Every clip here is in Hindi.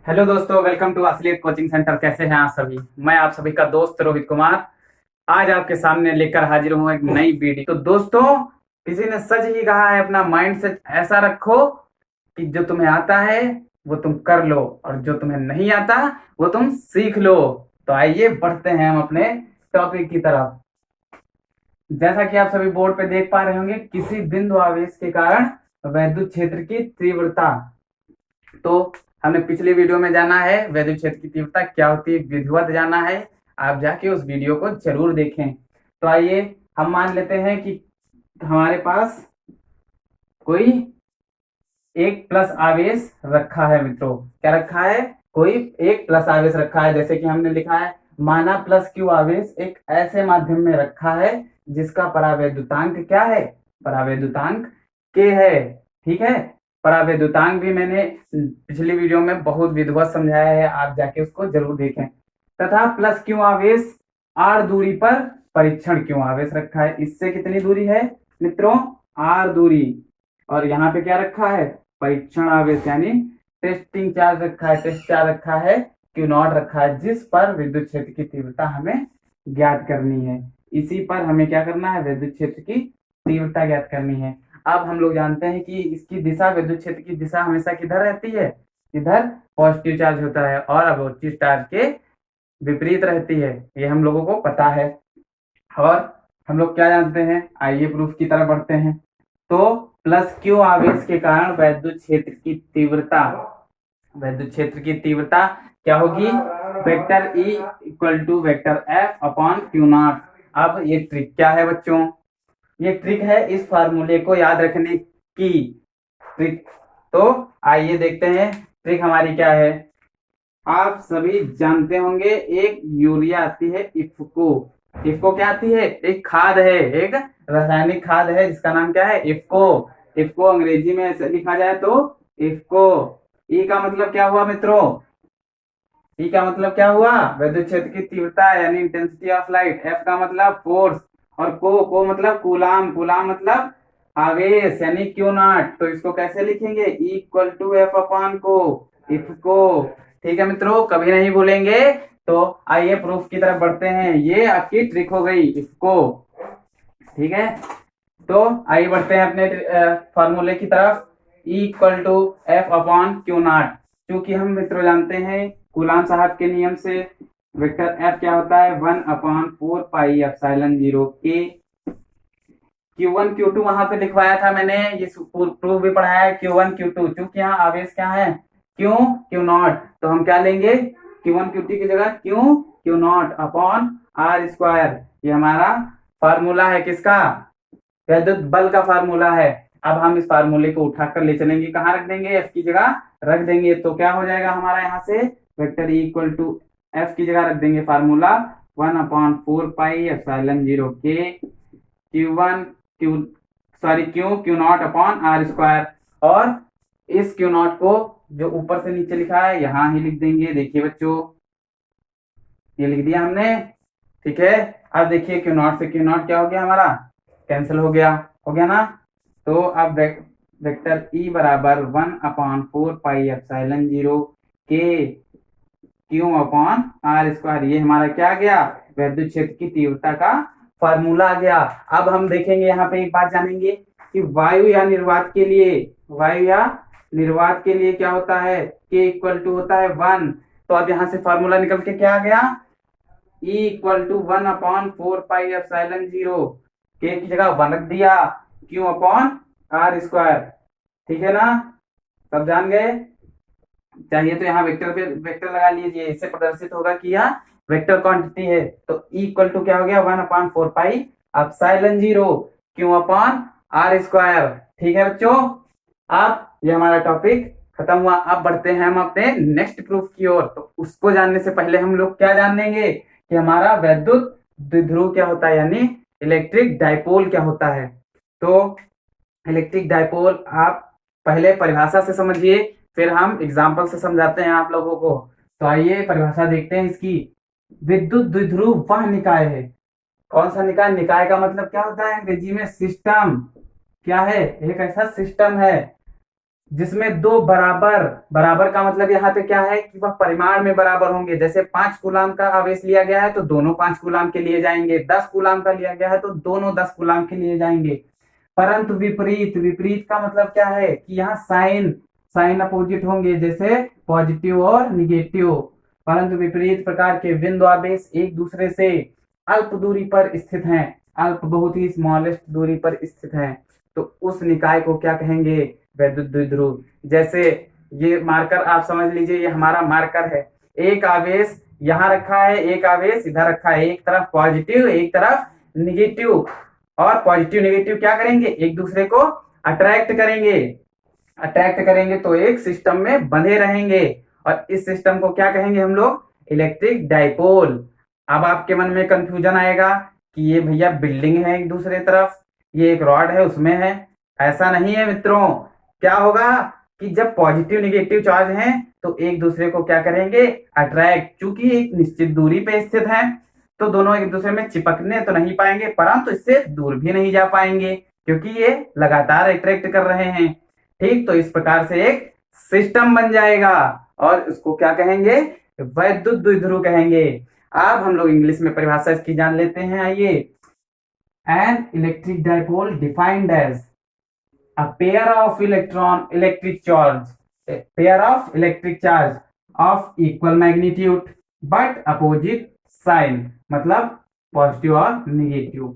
हेलो दोस्तों, वेलकम टू असलियत कोचिंग सेंटर। कैसे हैं आप सभी? मैं आप सभी का दोस्त रोहित कुमार आज आपके सामने लेकर हाजिर हूं एक नई वीडियो। तो दोस्तों, किसी ने सच ही कहा है, अपना माइंड सेट ऐसा रखो कि जो तुम्हें आता है वो तुम कर लो और जो तुम्हें नहीं आता वो तुम सीख लो। तो आइए बढ़ते हैं हम अपने टॉपिक की तरफ। जैसा कि आप सभी बोर्ड पे देख पा रहे होंगे, किसी बिंदु आवेश के कारण वैद्युत क्षेत्र की तीव्रता। तो हमने पिछले वीडियो में जाना है वैद्युत क्षेत्र की तीव्रता क्या होती है, विधिवत जाना है। आप जाके उस वीडियो को जरूर देखें। तो आइए हम मान लेते हैं कि हमारे पास कोई एक प्लस आवेश रखा है। मित्रों, क्या रखा है? कोई एक प्लस आवेश रखा है। जैसे कि हमने लिखा है, माना प्लस क्यू आवेश एक ऐसे माध्यम में रखा है जिसका परावैद्युतांक क्या है? परावैद्युतांक के है। ठीक है। परावैद्युतांक भी मैंने पिछली वीडियो में बहुत विधिवत समझाया है, आप जाके उसको जरूर देखें। तथा प्लस क्यू आवेश आर दूरी पर परीक्षण क्यू आवेश रखा है। इससे कितनी दूरी है मित्रों? आर दूरी। और यहाँ पे क्या रखा है? परीक्षण आवेश यानी टेस्टिंग चार्ज रखा है, टेस्ट चार्ज रखा है, क्यू नॉट रखा है, जिस पर विद्युत क्षेत्र की तीव्रता हमें ज्ञात करनी है। इसी पर हमें क्या करना है? विद्युत क्षेत्र की तीव्रता ज्ञात करनी है। अब हम लोग जानते हैं कि इसकी दिशा, विद्युत क्षेत्र की दिशा हमेशा किधर रहती है? इधर पॉजिटिव चार्ज होता है और अपोजिटिव चार्ज के विपरीत रहती है, ये हम लोगों को पता है। और हम लोग क्या जानते हैं? आइए प्रूफ की तरफ बढ़ते हैं। तो प्लस क्यू आवेश के कारण वैद्युत क्षेत्र की तीव्रता, वैद्युत क्षेत्र की तीव्रता क्या होगी? Vector E equal to vector F upon Q naught. अब ये ट्रिक क्या है बच्चों? ये ट्रिक है इस फार्मूले को याद रखने की ट्रिक। तो आइए देखते हैं ट्रिक हमारी क्या है। आप सभी जानते होंगे एक यूरिया आती है इफ्को। इफ्को क्या आती है? एक खाद है, एक रासायनिक खाद है जिसका नाम क्या है? इफ्को। इफ्को अंग्रेजी में ऐसे लिखा जाए तो इफ्को। ई का मतलब क्या हुआ मित्रों? ई का मतलब क्या हुआ? विद्युत क्षेत्र की तीव्रता यानी इंटेंसिटी ऑफ लाइट। एफ का मतलब फोर्स। और को मतलब कूलाम। कूलाम मतलब आवेश यानी क्यू नॉट। तो इसको कैसे लिखेंगे? E equal to F upon को, इफको। ठीक है मित्रों, कभी नहीं भूलेंगे। तो आइए प्रूफ की तरफ बढ़ते हैं। ये आपकी ट्रिक हो गई, इफको। ठीक है। तो आइए बढ़ते हैं अपने फॉर्मूले की तरफ। E equal to F upon Q not. क्योंकि हम मित्रों जानते हैं कूलाम साहब के नियम से वेक्टर एफ क्या होता है? 1/4 पाई एप्सिलॉन 0 के। Q1 Q2 वहां पे लिखवाया था मैंने, ये प्रूफ भी पढ़ाया है। Q1 Q2 क्योंकि यहाँ आवेश क्या है? Q Q not. तो हम क्या लेंगे? Q1 Q2 की जगह Q Q not upon R square. ये हमारा फार्मूला है किसका? विद्युत बल का फार्मूला है। अब हम इस फार्मूले को उठाकर ले चलेंगे, कहाँ रख देंगे? एफ की जगह रख देंगे। तो क्या हो जाएगा हमारा यहाँ से? Vector E equal to F की जगह रख देंगे फार्मूला 1/4 पाई एप्सिलॉन 0 के Q1 Q Q Q not upon R square. और इस क्यू नॉट को जो ऊपर से नीचे लिखा है यहाँ ही लिख देंगे। देखिए बच्चों, ये लिख दिया हमने। ठीक है। अब देखिए क्यू नॉट से क्यू नॉट क्या हो गया हमारा? कैंसिल हो गया। हो गया ना? तो अब वेक्टर ई बराबर 1/4 पाई एप्सिलॉन 0 के क्यू अपॉन आर स्क्वायर। ये हमारा क्या आ गया? वैद्युत क्षेत्र की तीव्रता का फार्मूला आ गया। अब हम देखेंगे यहाँ पे एक बात जानेंगे कि वायु या निर्वात के लिए, वायु या निर्वात के लिए क्या होता है? के इक्वल टू होता है 1। तो अब यहाँ से फार्मूला निकल के क्या आ गया? E equal to 1/4 pi epsilon 0। के की जगह 1 रख दिया, क्यू अपॉन आर स्क्वायर। ठीक है ना? सब जान गए? चाहिए तो यहाँ वेक्टर पे वेक्टर लगा लीजिए, इससे प्रदर्शित होगा कि यह वेक्टर क्वांटिटी है। तो E इक्वल टू क्या हो गया? 1/4 pi epsilon 0 Q upon R square. ठीक है बच्चों, अब ये हमारा टॉपिक खत्म हुआ। अब बढ़ते हैं हम अपने नेक्स्ट प्रूफ की ओर। तो उसको जानने से पहले हम लोग क्या जान लेंगे कि हमारा वैद्युत द्विध्रुव क्या होता है, यानी इलेक्ट्रिक डाइपोल क्या होता है। तो इलेक्ट्रिक डाइपोल आप पहले परिभाषा से समझिए, फिर हम एग्जाम्पल से समझाते हैं आप लोगों को। तो आइए परिभाषा देखते हैं इसकी। विद्युत द्विध्रुव वह निकाय है। कौन सा निकाय? निकाय का मतलब क्या होता है अंग्रेजी में? सिस्टम। क्या है? एक ऐसा सिस्टम है जिसमें दो बराबर, बराबर का मतलब यहाँ पे क्या है कि वह परिमाण में बराबर होंगे। जैसे 5 कूलाम का आवेश लिया गया है तो दोनों 5 कूलाम के लिए जाएंगे, 10 कूलाम का लिया गया है तो दोनों 10 कूलाम के लिए जाएंगे। परंतु विपरीत, विपरीत का मतलब क्या है कि यहाँ साइन, साइन अपोजिट होंगे, जैसे पॉजिटिव और निगेटिव। परंतु विपरीत प्रकार के बिंदु आवेश एक दूसरे से अल्प दूरी पर स्थित हैं, अल्प बहुत ही स्मॉलेस्ट दूरी पर स्थित हैं, तो उस निकाय को क्या कहेंगे, वैद्युत द्विध्रुव। जैसे ये मार्कर आप समझ लीजिए, ये हमारा मार्कर है, एक आवेश यहाँ रखा है, एक आवेश इधर रखा है, एक तरफ पॉजिटिव एक तरफ निगेटिव, और पॉजिटिव निगेटिव क्या करेंगे, एक दूसरे को अट्रैक्ट करेंगे, अट्रैक्ट करेंगे तो एक सिस्टम में बंधे रहेंगे, और इस सिस्टम को क्या कहेंगे हम लोग, इलेक्ट्रिक डाइपोल। अब आपके मन में कंफ्यूजन आएगा कि ये भैया बिल्डिंग है एक दूसरे तरफ, ये एक रॉड है उसमें है। ऐसा नहीं है मित्रों, क्या होगा कि जब पॉजिटिव निगेटिव चार्ज हैं तो एक दूसरे को क्या करेंगे, अट्रैक्ट। चूंकि एक निश्चित दूरी पे स्थित है तो दोनों एक दूसरे में चिपकने तो नहीं पाएंगे, परंतु इससे दूर भी नहीं जा पाएंगे क्योंकि ये लगातार अट्रैक्ट कर रहे हैं। ठीक, तो इस प्रकार से एक सिस्टम बन जाएगा और इसको क्या कहेंगे, वैद्युत द्विध्रुव कहेंगे। अब हम लोग इंग्लिश में परिभाषा इसकी जान लेते हैं, आइए। An electric dipole defined as a pair of electric charge, a pair of electric charge of equal magnitude but opposite sign, मतलब पॉजिटिव और negative,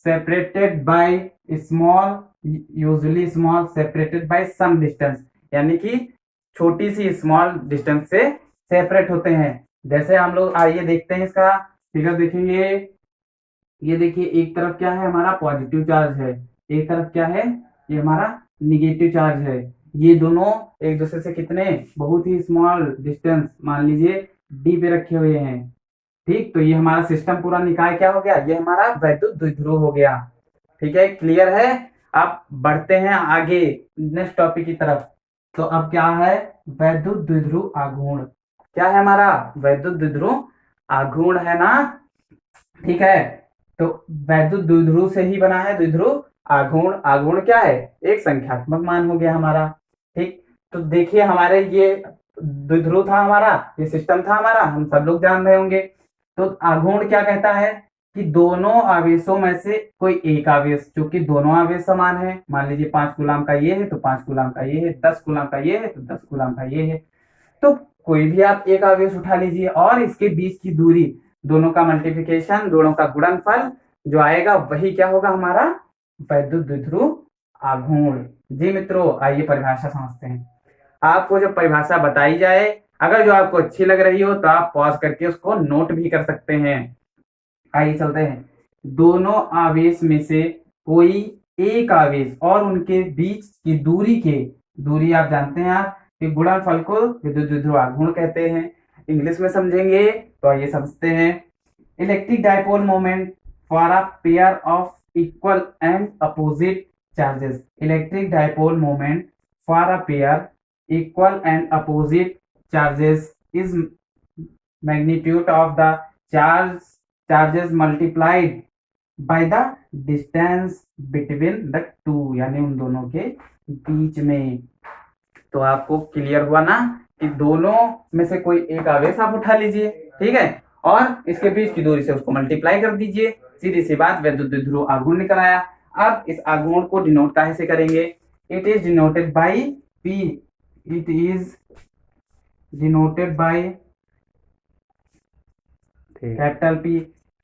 separated by small, usually small, separated by some distance, यानी कि छोटी सी स्मॉल डिस्टेंस से सेपरेट होते हैं। जैसे हम लोग आइए देखते हैं इसका फिगर देखेंगे। ये देखिए, एक तरफ क्या है, हमारा पॉजिटिव चार्ज है, एक तरफ क्या है, ये हमारा निगेटिव चार्ज है। ये दोनों एक दूसरे से कितने, बहुत ही स्मॉल डिस्टेंस, मान लीजिए डी पे रखे हुए हैं। ठीक, तो ये हमारा सिस्टम पूरा निकाय क्या हो गया, ये हमारा वैद्युत द्विध्रुव हो गया। ठीक है, क्लियर है। अब बढ़ते हैं आगे नेक्स्ट टॉपिक की तरफ। तो अब क्या है, वैद्युत द्विध्रुव आघूर्ण। क्या है हमारा, वैद्युत द्विध्रुव आघूर्ण है ना। ठीक है, तो वैद्युत द्विध्रुव से ही बना है द्विध्रुव आघूर्ण। आघूर्ण क्या है, एक संख्यात्मक मान हो गया हमारा। ठीक, तो देखिए हमारे ये द्विध्रुव था हमारा, ये सिस्टम था हमारा, हम सब लोग जान रहे होंगे। तो आघूर्ण क्या कहता है कि दोनों आवेशों में से कोई एक आवेश, क्योंकि दोनों आवेश समान है, मान लीजिए 5 कूलाम का ये है तो 5 कूलाम का ये है, 10 कूलाम का ये है तो 10 कूलाम का ये है, तो कोई भी आप एक आवेश उठा लीजिए और इसके बीच की दूरी, दोनों का मल्टीप्लिकेशन, दोनों का गुणनफल जो आएगा वही क्या होगा, हमारा वैद्युत द्विध्रुव आघूर्ण। जी मित्रों, आइए परिभाषा समझते हैं। आपको जब परिभाषा बताई जाए, अगर जो आपको अच्छी लग रही हो तो आप पॉज करके उसको नोट भी कर सकते हैं। आइए चलते हैं। दोनों आवेश में से कोई एक आवेश और उनके बीच की दूरी के, दूरी आप जानते हैं आप कि गुणनफल को विद्युत द्विध्रुव आघूर्ण कहते हैं। इंग्लिश में समझेंगे तो आइए समझते हैं। Electric dipole moment for a pair of equal and opposite charges, electric dipole moment for a pair equal and opposite charges is magnitude of the charges multiplied by the distance between the two, यानी उन दोनों के बीच में। तो आपको क्लियर हुआ ना कि दोनों में से कोई एक आवेश आप उठा लीजिए, ठीक है, और इसके बीच की दूरी से उसको मल्टीप्लाई कर दीजिए, सीधी सी बात, वैद्युत द्विध्रुव आघूर्ण निकल आया। अब इस आघूर्ण को डिनोट कैसे करेंगे, it is denoted by P, it is denoted by capital P,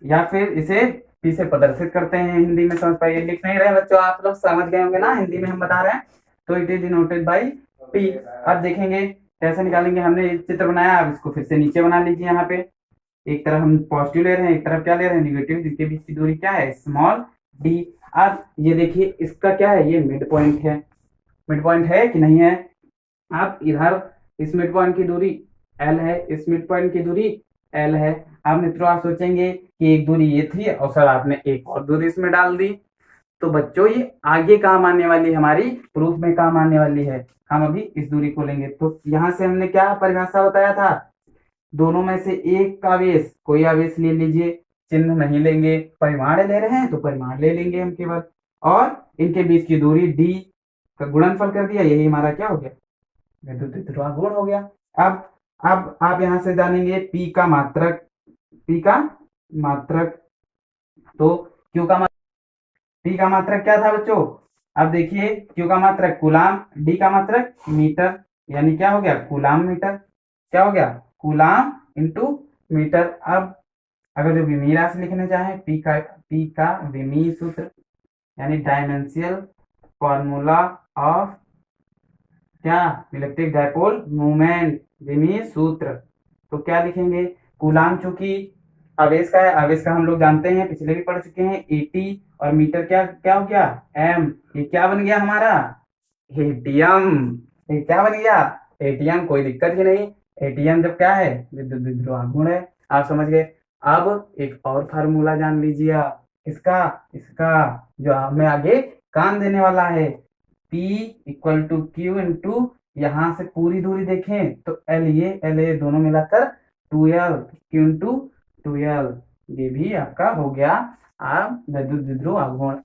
या फिर इसे पी से प्रदर्शित करते हैं। हिंदी में समझ पाइए, लिख नहीं रहे बच्चों, आप लोग समझ गए होंगे ना, हिंदी में हम बता रहे हैं। तो it is denoted by P. अब देखेंगे कैसे निकालेंगे। हमने चित्र बनाया, अब इसको फिर से नीचे बना लीजिए। यहाँ पे एक तरफ हम पॉजिटिव ले रहे हैं, एक तरफ क्या ले रहे हैं, निगेटिव, जिनके बीच की दूरी क्या है, स्मॉल डी। अब ये देखिए इसका क्या है, ये मिड पॉइंट है, मिड पॉइंट है कि नहीं है। अब इधर इस मिड पॉइंट की दूरी एल है, इस मिड पॉइंट की दूरी एल है। अब मित्रों आप सोचेंगे कि एक दूरी ये थी और सर आपने एक और दूरी इसमें डाल दी, तो बच्चों ये आगे काम आने वाली, हमारी प्रूफ में काम आने वाली है। हम अभी इस दूरी को लेंगे। तो यहाँ से हमने क्या परिभाषा बताया था, दोनों में से एक आवेश, कोई आवेश ले लीजिए, चिन्ह नहीं लेंगे, परिमाण ले रहे हैं तो परिमाण ले लेंगे हम केवल, और इनके बीच की दूरी डी, का गुणनफल कर दिया, यही हमारा क्या हो गया, विद्युत ध्रुवांक हो गया। अब आप यहाँ से जानेंगे P का मात्रक, P का मात्रक, तो Q का P का मात्रक क्या था बच्चों? अब देखिए Q का मात्रक कूलाम, D का मात्रक मीटर, यानी क्या हो गया, कूलाम मीटर। क्या हो गया, कूलाम इंटू मीटर। अब अगर जो विमीय राशि लिखने चाहे, P का विमीय सूत्र यानी डायमेंशियल फॉर्मूला ऑफ क्या, इलेक्ट्रिक डायपोल मूवमेंट, विमीय सूत्र। तो क्या लिखेंगे, कूलाम चूंकि आवेश का है, आवेश का हम लोग जानते हैं, पिछले भी पढ़ चुके हैं, एटी, और मीटर क्या क्या हो गया, एम। ये क्या बन गया हमारा, एटीएम। ये क्या बन गया, एटीएम। कोई दिक्कत ही नहीं, एटीएम जब क्या है, विद्युत ध्रुवांक है। आप समझ गए। अब एक और फार्मूला जान लीजिए आप, इसका इसका जो हमें आगे काम देने वाला है, P equal to Q into, यहाँ से पूरी दूरी देखें तो एल ए दोनों मिलाकर 2L, क्यू इंटू 2L, ये भी आपका हो गया आप विद्युत ध्रुव आघूर्ण।